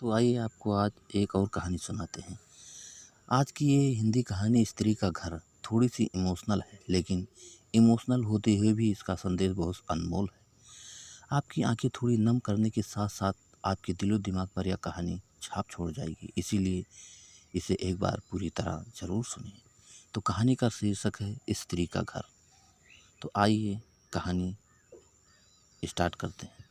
तो आइए आपको आज एक और कहानी सुनाते हैं। आज की ये हिंदी कहानी स्त्री का घर थोड़ी सी इमोशनल है, लेकिन इमोशनल होते हुए भी इसका संदेश बहुत अनमोल है। आपकी आंखें थोड़ी नम करने के साथ साथ आपके दिलो दिमाग पर यह कहानी छाप छोड़ जाएगी, इसीलिए इसे एक बार पूरी तरह ज़रूर सुनिए। तो कहानी का शीर्षक है स्त्री का घर। तो आइए कहानी स्टार्ट करते हैं।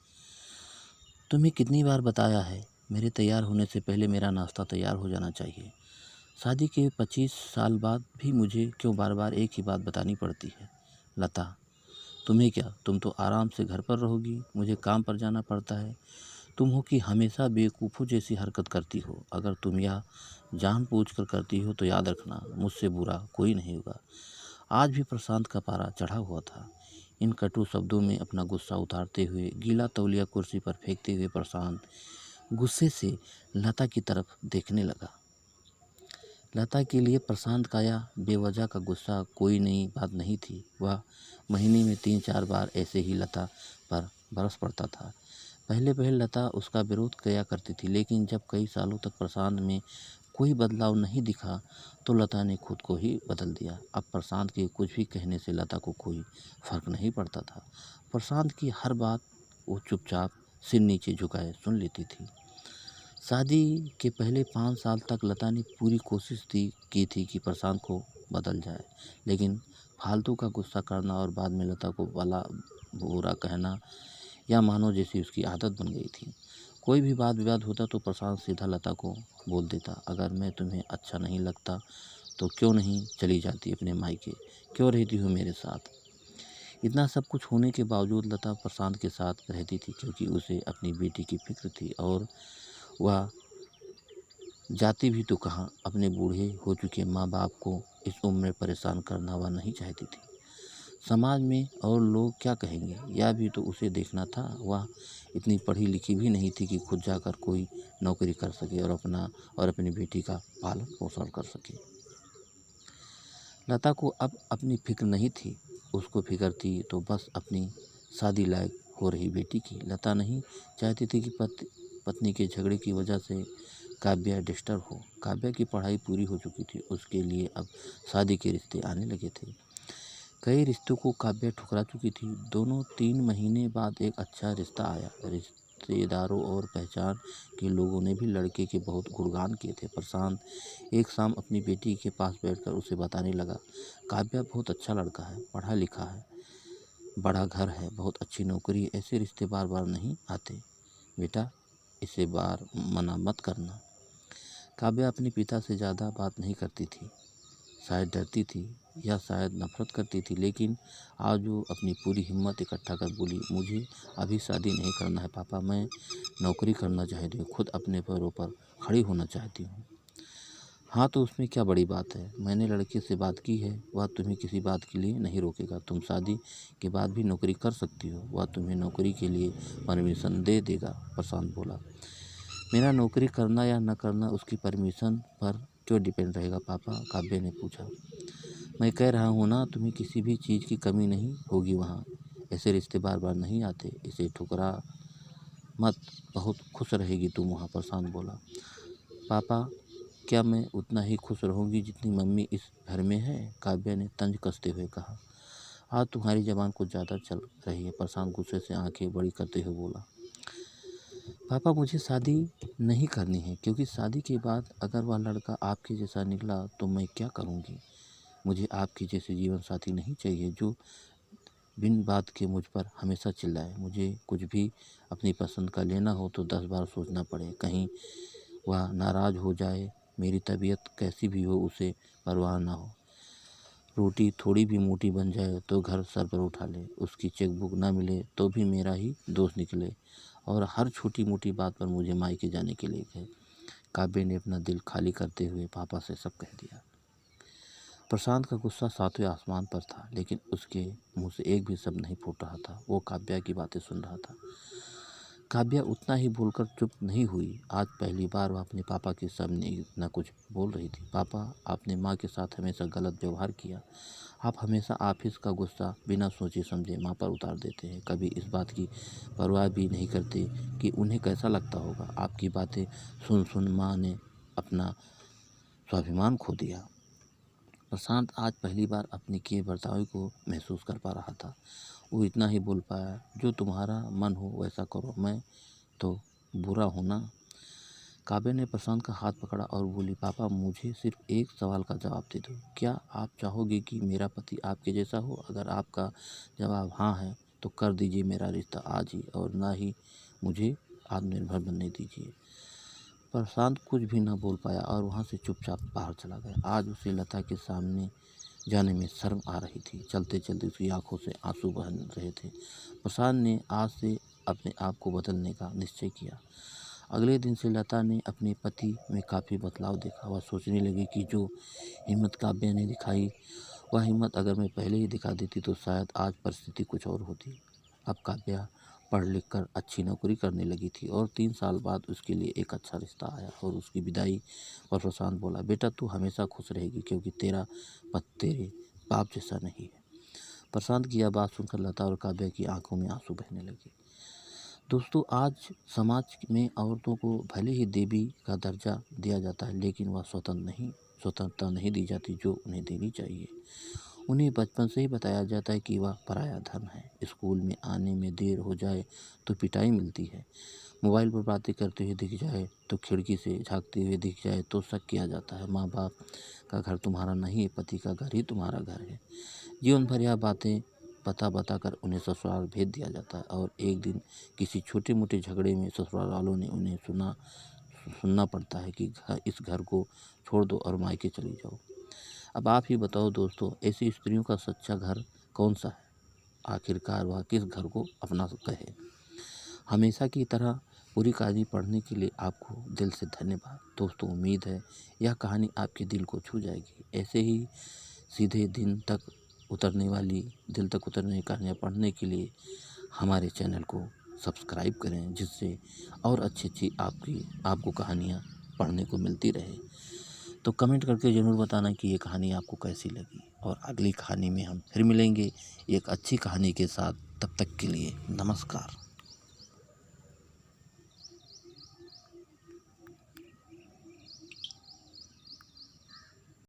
तुम्हें कितनी बार बताया है, मेरे तैयार होने से पहले मेरा नाश्ता तैयार हो जाना चाहिए। शादी के 25 साल बाद भी मुझे क्यों बार बार एक ही बात बतानी पड़ती है। लता, तुम्हें क्या, तुम तो आराम से घर पर रहोगी, मुझे काम पर जाना पड़ता है। तुम हो कि हमेशा बेवकूफ़ों जैसी हरकत करती हो। अगर तुम यह जानबूझकर करती हो तो याद रखना, मुझसे बुरा कोई नहीं होगा। आज भी प्रशांत का पारा चढ़ा हुआ था। इन कटु शब्दों में अपना गुस्सा उतारते हुए, गीला तौलिया कुर्सी पर फेंकते हुए प्रशांत गुस्से से लता की तरफ देखने लगा। लता के लिए प्रशांत का यह बेवजह का गुस्सा कोई नई बात नहीं थी। वह महीने में 3-4 बार ऐसे ही लता पर बरस पड़ता था। पहले पहले लता उसका विरोध किया करती थी, लेकिन जब कई सालों तक प्रशांत में कोई बदलाव नहीं दिखा तो लता ने खुद को ही बदल दिया। अब प्रशांत के कुछ भी कहने से लता को कोई फर्क नहीं पड़ता था। प्रशांत की हर बात वो चुपचाप सिर नीचे झुकाए सुन लेती थी। शादी के पहले 5 साल तक लता ने पूरी कोशिश की थी कि प्रशांत को बदल जाए, लेकिन फालतू का गुस्सा करना और बाद में लता को भला बुरा कहना या मानो जैसी उसकी आदत बन गई थी। कोई भी वाद विवाद होता तो प्रशांत सीधा लता को बोल देता, अगर मैं तुम्हें अच्छा नहीं लगता तो क्यों नहीं चली जाती अपने मायके, क्यों रहती हो मेरे साथ। इतना सब कुछ होने के बावजूद लता प्रशांत के साथ रहती थी, क्योंकि उसे अपनी बेटी की फिक्र थी और वह जाती भी तो कहाँ, अपने बूढ़े हो चुके माँ बाप को इस उम्र में परेशान करना वह नहीं चाहती थी। समाज में और लोग क्या कहेंगे, यह भी तो उसे देखना था। वह इतनी पढ़ी लिखी भी नहीं थी कि खुद जाकर कोई नौकरी कर सके और अपनी बेटी का पालन पोषण कर सके। लता को अब अपनी फिक्र नहीं थी, उसको फिक्र थी तो बस अपनी शादी लायक हो रही बेटी की। लता नहीं चाहती थी कि पत्नी के झगड़े की वजह से काव्या डिस्टर्ब हो। काव्या की पढ़ाई पूरी हो चुकी थी, उसके लिए अब शादी के रिश्ते आने लगे थे। कई रिश्तों को काव्या ठुकरा चुकी थी। 2-3 महीने बाद एक अच्छा रिश्ता आया। रिश्तेदारों और पहचान के लोगों ने भी लड़के के बहुत गुणगान किए थे। प्रशांत एक शाम अपनी बेटी के पास बैठकर उसे बताने लगा, काव्या बहुत अच्छा लड़का है, पढ़ा लिखा है, बड़ा घर है, बहुत अच्छी नौकरी है। ऐसे रिश्ते बार बार नहीं आते बेटा, इसे बार मना मत करना। काव्या अपने पिता से ज़्यादा बात नहीं करती थी, शायद डरती थी या शायद नफरत करती थी, लेकिन आज वो अपनी पूरी हिम्मत इकट्ठा कर बोली, मुझे अभी शादी नहीं करना है पापा, मैं नौकरी करना चाहती हूँ, खुद अपने पैरों पर खड़ी होना चाहती हूँ। हाँ तो उसमें क्या बड़ी बात है, मैंने लड़के से बात की है, वह तुम्हें किसी बात के लिए नहीं रोकेगा। तुम शादी के बाद भी नौकरी कर सकती हो, वह तुम्हें नौकरी के लिए परमिशन दे देगा। प्रशांत बोला, मेरा नौकरी करना या न करना उसकी परमिशन पर क्यों डिपेंड रहेगा पापा, काव्य ने पूछा। मैं कह रहा हूँ ना, तुम्हें किसी भी चीज़ की कमी नहीं होगी वहाँ। ऐसे रिश्ते बार बार नहीं आते, इसे ठुकरा मत, बहुत खुश रहेगी तुम वहाँ। प्रशांत बोला, पापा क्या मैं उतना ही खुश रहूँगी जितनी मम्मी इस घर में है, काव्या ने तंज कसते हुए कहा। आज तुम्हारी जबान कुछ ज़्यादा चल रही है, प्रशांत गुस्से से आंखें बड़ी करते हुए बोला। पापा मुझे शादी नहीं करनी है, क्योंकि शादी के बाद अगर वह लड़का आपके जैसा निकला तो मैं क्या करूँगी। मुझे आपके जैसे जीवन साथी नहीं चाहिए जो बिन बात के मुझ पर हमेशा चिल्लाए। मुझे कुछ भी अपनी पसंद का लेना हो तो 10 बार सोचना पड़े, कहीं वह नाराज़ हो जाए, मेरी तबीयत कैसी भी हो उसे परवाह ना हो। रोटी थोड़ी भी मोटी बन जाए तो घर सर पर उठा ले, उसकी चेकबुक ना मिले तो भी मेरा ही दोस्त निकले, और हर छोटी मोटी बात पर मुझे मायके जाने के लिए कहे। काव्य ने अपना दिल खाली करते हुए पापा से सब कह दिया। प्रशांत का गुस्सा सातवें आसमान पर था, लेकिन उसके मुंह से एक भी शब्द नहीं फूट रहा था। वो काव्या की बातें सुन रहा था। काव्या उतना ही बोलकर चुप नहीं हुई। आज पहली बार वह अपने पापा के सामने इतना कुछ बोल रही थी। पापा, आपने माँ के साथ हमेशा गलत व्यवहार किया। आप हमेशा ऑफिस का गुस्सा बिना सोचे समझे माँ पर उतार देते हैं। कभी इस बात की परवाह भी नहीं करते कि उन्हें कैसा लगता होगा। आपकी बातें सुन सुन माँ ने अपना स्वाभिमान खो दिया। प्रशांत आज पहली बार अपने किए बर्ताव को महसूस कर पा रहा था। वो इतना ही बोल पाया, जो तुम्हारा मन हो वैसा करो, मैं तो बुरा हूँ ना। काव्या ने प्रशांत का हाथ पकड़ा और बोली, पापा, मुझे सिर्फ एक सवाल का जवाब दे दो। क्या आप चाहोगे कि मेरा पति आपके जैसा हो? अगर आपका जवाब हाँ है तो कर दीजिए मेरा रिश्ता आज ही, और ना ही मुझे आत्मनिर्भर बनने दीजिए। प्रशांत कुछ भी न बोल पाया और वहाँ से चुपचाप बाहर चला गया। आज उसे लता के सामने जाने में शर्म आ रही थी। चलते चलते उसकी आंखों से आंसू बह रहे थे। प्रशांत ने आज से अपने आप को बदलने का निश्चय किया। अगले दिन से लता ने अपने पति में काफ़ी बदलाव देखा। वह सोचने लगी कि जो हिम्मत काव्या ने दिखाई, वह हिम्मत अगर मैं पहले ही दिखा देती तो शायद आज परिस्थिति कुछ और होती। अब काव्या पढ़ लिख कर अच्छी नौकरी करने लगी थी और 3 साल बाद उसके लिए एक अच्छा रिश्ता आया। और उसकी विदाई पर प्रशांत बोला, बेटा तू हमेशा खुश रहेगी, क्योंकि तेरा पति तेरे बाप जैसा नहीं है। प्रशांत की यह बात सुनकर लता और काव्या की आंखों में आंसू बहने लगे। दोस्तों, आज समाज में औरतों को भले ही देवी का दर्जा दिया जाता है, लेकिन वह स्वतंत्रता नहीं दी जाती जो उन्हें देनी चाहिए। उन्हें बचपन से ही बताया जाता है कि वह पराया धन है। स्कूल में आने में देर हो जाए तो पिटाई मिलती है। मोबाइल पर बातें करते हुए दिख जाए तो, खिड़की से झांकते हुए दिख जाए तो शक किया जाता है। माँ बाप का घर तुम्हारा नहीं है, पति का घर ही तुम्हारा घर है। जीवन भर यह बातें बता कर उन्हें ससुराल भेज दिया जाता है, और एक दिन किसी छोटे मोटे झगड़े में ससुराल वालों ने उन्हें सुनना पड़ता है कि इस घर को छोड़ दो और मायके चली जाओ। अब आप ही बताओ दोस्तों, ऐसी स्त्रियों का सच्चा घर कौन सा है? आखिरकार वह किस घर को अपना कहे? हमेशा की तरह पूरी कहानी पढ़ने के लिए आपको दिल से धन्यवाद। दोस्तों, उम्मीद है यह कहानी आपके दिल को छू जाएगी। ऐसे ही सीधे दिल तक उतरने वाली कहानियाँ पढ़ने के लिए हमारे चैनल को सब्सक्राइब करें, जिससे और अच्छी आपको कहानियाँ पढ़ने को मिलती रहे। तो कमेंट करके ज़रूर बताना कि ये कहानी आपको कैसी लगी, और अगली कहानी में हम फिर मिलेंगे एक अच्छी कहानी के साथ। तब तक के लिए नमस्कार।